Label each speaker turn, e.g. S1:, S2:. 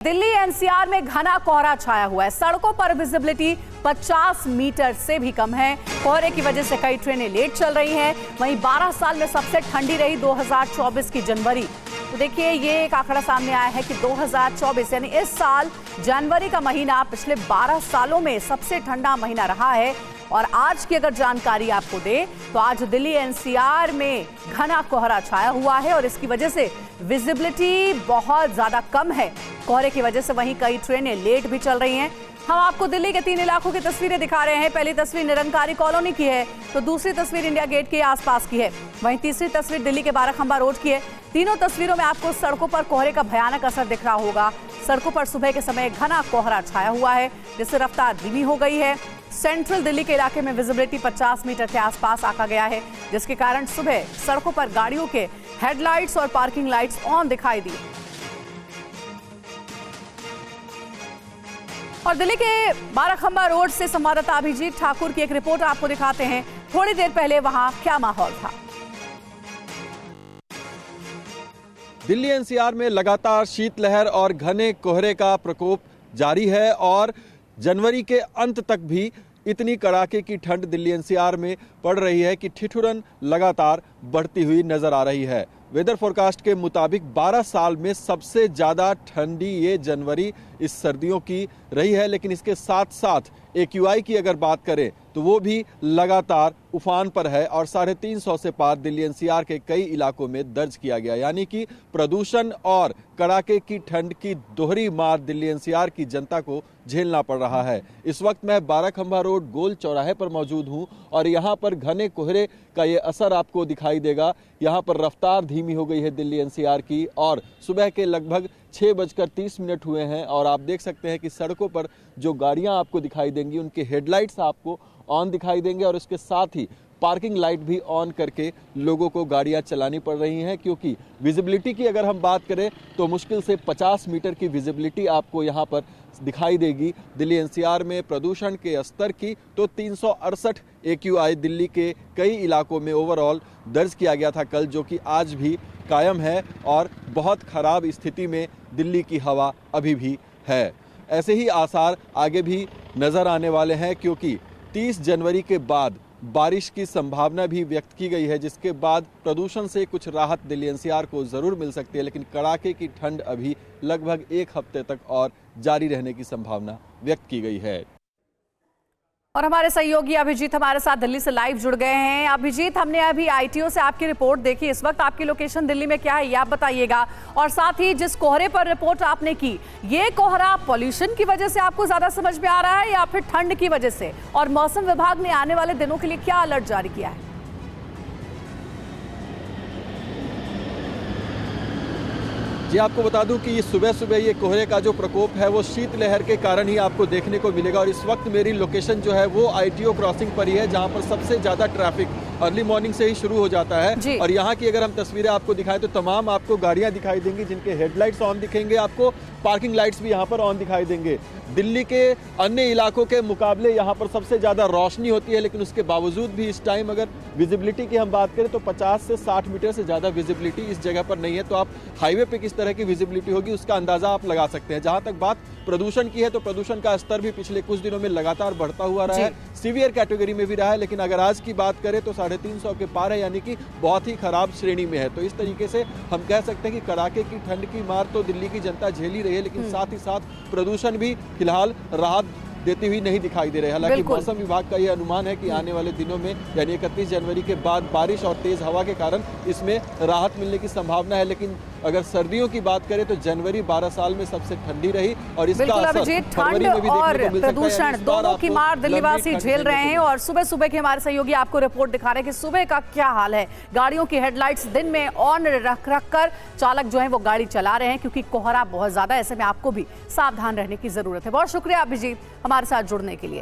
S1: Delhi NCR में घना कोहरा छाया हुआ है। सड़कों पर विजिबिलिटी 50 मीटर से भी कम है। कोहरे की वजह से कई ट्रेनें लेट चल रही हैं। वहीं 12 साल में सबसे ठंडी रही 2024 की जनवरी। तो देखिए, ये एक आंकड़ा सामने आया है कि 2024 यानी इस साल जनवरी का महीना पिछले 12 सालों में सबसे ठंडा महीना रहा है। और आज की अगर जानकारी आपको दे तो आज दिल्ली एनसीआर में घना कोहरा छाया हुआ है और इसकी वजह से विजिबिलिटी बहुत ज्यादा कम है। कोहरे की वजह से वहीं कई ट्रेनें लेट भी चल रही हैं। हम आपको दिल्ली के 3 इलाकों की तस्वीरें दिखा रहे हैं। पहली तस्वीर निरंकारी कॉलोनी की है, तो दूसरी तस्वीर इंडिया गेट के आसपास की है, वहीं तीसरी तस्वीर दिल्ली के बाराखंबा रोड की है। तीनों तस्वीरों में आपको सड़कों पर कोहरे का भयानक असर दिख रहा होगा। सड़कों पर सुबह के समय घना कोहरा छाया हुआ है, जिससे रफ्तार धीमी हो गई है। सेंट्रल दिल्ली के इलाके में विजिबिलिटी 50 मीटर के आसपास आका गया है, जिसके कारण सुबह सड़कों पर गाड़ियों के हेडलाइट्स और पार्किंग लाइट्स ऑन दिखाई दी। और दिल्ली के बाराखंबा रोड से संवाददाता अभिजीत ठाकुर की एक रिपोर्ट आपको दिखाते हैं। थोड़ी देर पहले वहां क्या माहौल था।
S2: दिल्ली एनसीआर में लगातार शीतलहर और घने कोहरे का प्रकोप जारी है और जनवरी के अंत तक भी इतनी कड़ाके की ठंड दिल्ली एनसीआर में पड़ रही है कि ठिठुरन लगातार बढ़ती हुई नजर आ रही है। वेदर फोरकास्ट के मुताबिक 12 साल में सबसे ज़्यादा ठंडी ये जनवरी इस सर्दियों की रही है, लेकिन इसके साथ साथ AQI की अगर बात करें तो वो भी लगातार उफान पर है और 350 से पार दिल्ली एनसीआर के कई इलाकों में दर्ज किया गया। यानी कि प्रदूषण और कड़ाके की ठंड की दोहरी मार दिल्ली एनसीआर की जनता को झेलना पड़ रहा है। इस वक्त मैं बाराखंबा रोड गोल चौराहे पर मौजूद हूं और यहाँ पर घने कोहरे का ये असर आपको दिखाई देगा। यहाँ पर रफ्तार धीमी हो गई है दिल्ली एनसीआर की और सुबह के लगभग 6:30 हुए हैं और आप देख सकते हैं कि सड़कों पर जो गाड़ियां आपको दिखाई देंगी उनके हेडलाइट्स आपको ऑन दिखाई देंगे और उसके साथ ही पार्किंग लाइट भी ऑन करके लोगों को गाड़ियां चलानी पड़ रही हैं, क्योंककि विजिबिलिटी की अगर हम बात करें तो मुश्किल से 50 मीटर की विजिबिलिटी आपको यहां पर दिखाई देगी। दिल्ली एनसीआर में प्रदूषण के स्तर की तो 368 AQI दिल्ली के कई इलाकों में ओवरऑल दर्ज किया गया था कल, जो कि आज भी कायम है और बहुत खराब स्थिति में दिल्ली की हवा अभी भी है। ऐसे ही आसार आगे भी नजर आने वाले हैं, क्योंकि 30 जनवरी के बाद बारिश की संभावना भी व्यक्त की गई है, जिसके बाद प्रदूषण से कुछ राहत दिल्ली एनसीआर को जरूर मिल सकती है, लेकिन कड़ाके की ठंड अभी लगभग 1 हफ्ते तक और जारी रहने की संभावना व्यक्त की गई है।
S1: और हमारे सहयोगी अभिजीत हमारे साथ दिल्ली से लाइव जुड़ गए हैं। अभिजीत, हमने अभी ITO से आपकी रिपोर्ट देखी। इस वक्त आपकी लोकेशन दिल्ली में क्या है ये आप बताइएगा, और साथ ही जिस कोहरे पर रिपोर्ट आपने की, ये कोहरा पॉल्यूशन की वजह से आपको ज्यादा समझ में आ रहा है या फिर ठंड की वजह से? और मौसम विभाग ने आने वाले दिनों के लिए क्या अलर्ट जारी किया है?
S2: जी, आपको बता दूं कि ये सुबह सुबह ये कोहरे का जो प्रकोप है वो शीतलहर के कारण ही आपको देखने को मिलेगा। और इस वक्त मेरी लोकेशन जो है वो ITO क्रॉसिंग पर ही है, जहां पर सबसे ज़्यादा ट्रैफिक अर्ली मॉर्निंग से ही शुरू हो जाता है। और यहाँ की अगर हम तस्वीरें आपको दिखाएं तो तमाम आपको गाड़ियाँ दिखाई देंगी जिनके हेडलाइट्स ऑन दिखेंगे, आपको पार्किंग लाइट्स भी यहाँ पर ऑन दिखाई देंगे। दिल्ली के अन्य इलाकों के मुकाबले यहाँ पर सबसे ज़्यादा रोशनी होती है, लेकिन उसके बावजूद भी इस टाइम अगर विजिबिलिटी की हम बात करें तो 50 से 60 मीटर से ज़्यादा विजिबिलिटी इस जगह पर नहीं है। तो आप हाईवे पे किस तरह की विजिबिलिटी होगी उसका अंदाज़ा आप लगा सकते हैं। जहाँ तक बात प्रदूषण की है तो प्रदूषण का स्तर भी पिछले कुछ दिनों में लगातार बढ़ता हुआ रहा है, सीवियर कैटेगरी में भी रहा है, लेकिन अगर आज की बात करें तो 350 के पार है, यानी कि बहुत ही खराब श्रेणी में है। तो इस तरीके से हम कह सकते हैं कि कड़ाके की ठंड की मार तो दिल्ली की जनता झेल ही रही है, लेकिन साथ ही साथ प्रदूषण भी फिलहाल राहत देती हुई नहीं दिखाई दे रहे। हालांकि मौसम विभाग का यह अनुमान है कि आने वाले दिनों में यानी 31 जनवरी के बाद बारिश और तेज हवा के कारण इसमें राहत मिलने की संभावना है। लेकिन अगर सर्दियों की बात करें तो जनवरी 12 साल में सबसे ठंडी रही और इसका असर फरवरी में भी देखने को मिल सकता है।
S1: प्रदूषण दोनों की मार दिल्लीवासी झेल रहे हैं और सुबह सुबह के हमारे सहयोगी आपको रिपोर्ट दिखा रहे हैं कि सुबह का क्या हाल है। गाड़ियों की हेडलाइट्स दिन में ऑन रख कर चालक जो है वो गाड़ी चला रहे हैं, क्योंकि कोहरा बहुत ज्यादा, ऐसे में आपको भी सावधान रहने की जरूरत है। बहुत शुक्रिया अभिजीत हमारे साथ जुड़ने के लिए।